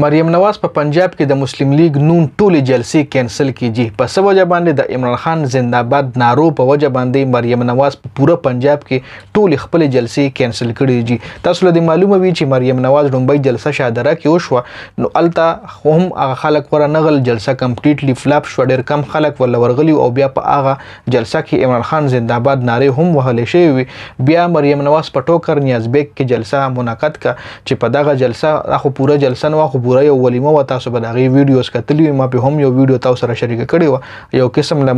مریم نواز په پنجاب کې د مسلم لیگ نون ټولې جلسې کینسل کیږي. په څه وجه باندې د عمران خان زنده‌باد نارو په وجه باندې مریم نواز په پوره پنجاب کې ټولې خپل جلسې کینسل کړې دي. تاسو له معلومه وي چې مریم نواز لومبۍ جلسه شادره کې وشوه، نو الته هم هغه خلک ورنغل جلسه کمپلیټلی فلاپ شو، ډېر کم خلک ول ورغلی او بیا په هغه جلسه کې عمران خان زنده‌باد نارې هم وهلې شوې وي. بیا مریم نواز په ټوکر نیازبیک کې جلسه منعقد کا چې په دغه جلسه خو پوره جلسه نو خو پوره یو ولیمه و. تاسو به دغه ویډیوز کتلی، ما په هم یو ویډیو تاسو سره شریک کړی و، یو قسم له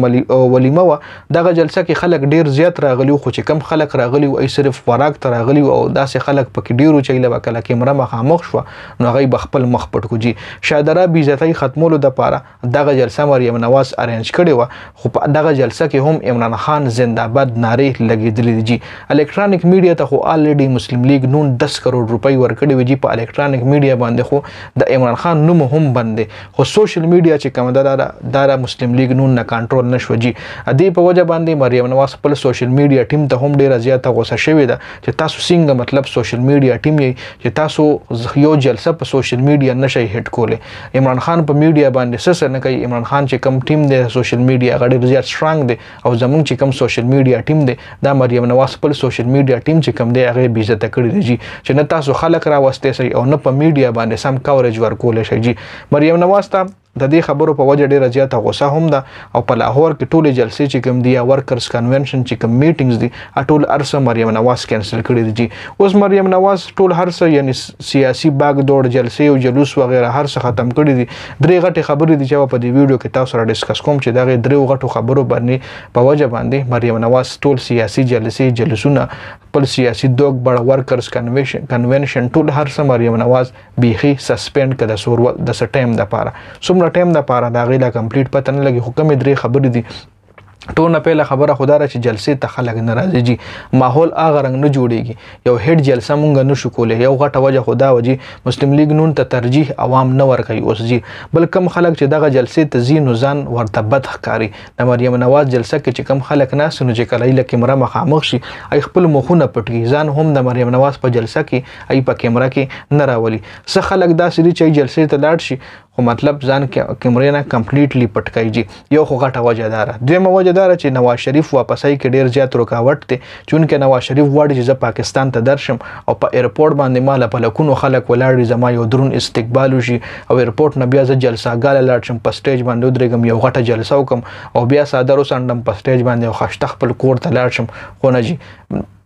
ولیمه و. دغه جلسه کې خلک ډیر زیات راغلی، خو چې کم خلک راغلی او صرف خوراک ته راغلی او داسې خلک پکې ډیرو چې له وکړه کیمره مخامخ شو، نو هغه بخپل مخ پټ کوجی شادره بي عزتۍ ختمولو د پاره دغه جلسه مریم نواز ارینج کړی و. خو په دغه جلسه کې هم عمران خان زنده‌باد نارې لګیدلې دي. الکترونیک میډیا ته خو الریډي مسلم لیگ نون 10 کروڑ روپۍ ورکړي وي په الکترونیک میډیا باندې، خو د عمران خان نوم هم بند، خو سوشل میډیا چې کوم دا مسلم لیگ نون نه کنټرول نشو جی. ادي په وجه باندې مریم نواز خپل سوشل میډیا ټیم ته هم ډیره زیاته غوسه شوې ده چې تاسو څنګه مطلب سوشل میډیا ټیم یې چې تاسو یو جلسه په سوشل میډیا نشئ هټ کوله. عمران خان په میډیا باندې څه نه کوي. عمران خان چې کم ټیم دی سوشل میډیا غړي زیات سترونګ دی، او زمونږ چې کم سوشل میډیا ټیم دی دا مریم نواز خپل سوشل میډیا ټیم چې کم دی هغه بي عزت کړی دی چې نه تاسو خلک را وسته سي او نه په میډیا باندې سم کورج ورکول شي جی. مریم نواز ته د دې خبرو په وجه ډیره زیاته غوسه هم ده، او په لاهور کې ټولې جلسې چې کوم دي یا ورکرز کنونشن چې کوم میټینګز دي ټول ارسه مریم نواز کینسل کړي دي. اوس مریم نواز ټول هرڅه یعنی سیاسي باغ دوړ جلسې او جلوس وغیرہ هرڅه ختم کړي دي. درې غټي خبرې دي چې په دې ویډیو کې تاسو سره ډیسکس کوم چې دا درې غټو خبرو باندې په وجه باندې مریم نواز ټول سیاسي جلسې جلسونه خپل سیاسي دوګ بړ ورکرز کنونشن ټول هرڅه مریم نواز بیخي سسپند کړه سور د سټیم د پاره ټیم د پاره دا غیلا کمپلیټ پته نه لګي. حکم درې خبرې دي. ټول نه پهله خبره خدای را چې جلسې ته خلک ناراضي جی، ماحول هغه رنګ نه جوړیږي. یو هډ جلسه مونږ نه شو کولای، یو غټه وجه خدا وجي مسلم لیگ نون ته ترجیح عوام نه ورکوي اوس جی، بل کم خلک چې دغه جلسې ته زین ځان ورته بد ښکاری. د مریم نواز جلسه کې چې کم خلک ناس نو چې کله له کیمره مخامخ شي ای خپل مخونه پټي ځان هم د مریم نواز په جلسه کې ای په کیمره کې نه راولي. څه خلک داسې دي چې جلسې ته لاړ شي خو مطلب ځان کیمرې نه کمپلیټلی پټ کوي جی. یو خو غټه وجه دار، دویمه وجه دار چې نواز شریف واپسای کې ډیر زیات رکاوټ دی، چونکه نواز شریف وړي چې زه پاکستان ته درشم او په ایرپورټ باندې مال په لکونو خلک ولاړ زما یو درون استقبال وشي او ایرپورټ نه بیا ز جلسه غاله لاړ شم په سټیج باندې درېګم یو غټه جلسه وکم او بیا صادر وسندم په سټیج باندې او خشته خپل کور ته لاړ شم. خو نه جی،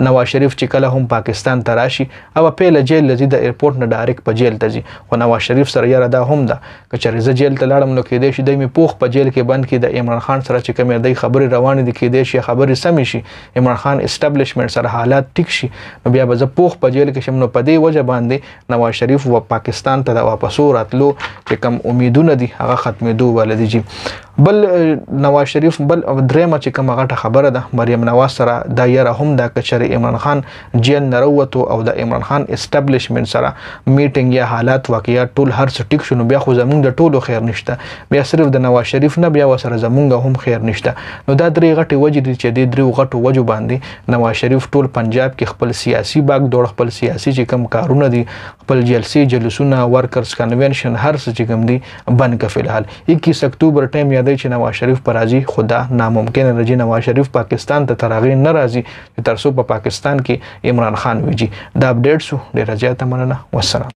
نواز شریف چې کله هم پاکستان ته راشي او په جیل لزی د ایرپورټ نه ډایرکټ په جیل ته ځي. خو نواز شریف سره یاره دا هم ده که چېرې زه جیل ته لاړم نو کېدای شي دی مې پوخ په جیل کې بند کړي. د عمران خان سره چې کومې دی خبرې روانې دي کېدای شي خبرې سمې شي، عمران خان اسټابلیشمنټ سره حالات ټیک شي، نو بیا به زه پوخ په جیل کې شم. نو په دې وجه باندې نواز شریف و پاکستان ته د واپسو راتلو چې کوم امیدونه دي هغه ختمېدو ولدي جی. بل نواز شریف بل درېمه چې کومه غټه خبره ده مریم نواز سره دا یاره هم دا که چېرې عمران خان جیل نه راووتو او د عمران خان اسټابلیشمنټ سره میټینګ یا حالات واقعیات ټول هر څه ټیک شو، نو بیا خو زمونږ د ټولو خیر نشته، بیا صرف د نواز شریف نه بیا ورسره زمونږ هم خیر نشته. نو دا درې غټې وجې دي چې د درې غټو وجو باندې نواز شریف ټول پنجاب کې خپل سیاسي باغ دوړ خپل سیاسي چې کوم کارونه دي خپل جلسې جلسونه ورکرز کنونشن هر څه چې کوم دي بند که. فلحال 21 اکتوبر ټایم یادوي چې نواز شریف پر راځي، خدا ناممکن راځي نواز شریف پاکستان ته تر هغې نه راځي تر څو په پاکستان کې عمران خان ویجی. دا اپډیټ شو، ډېره زیاته مننه، والسلام.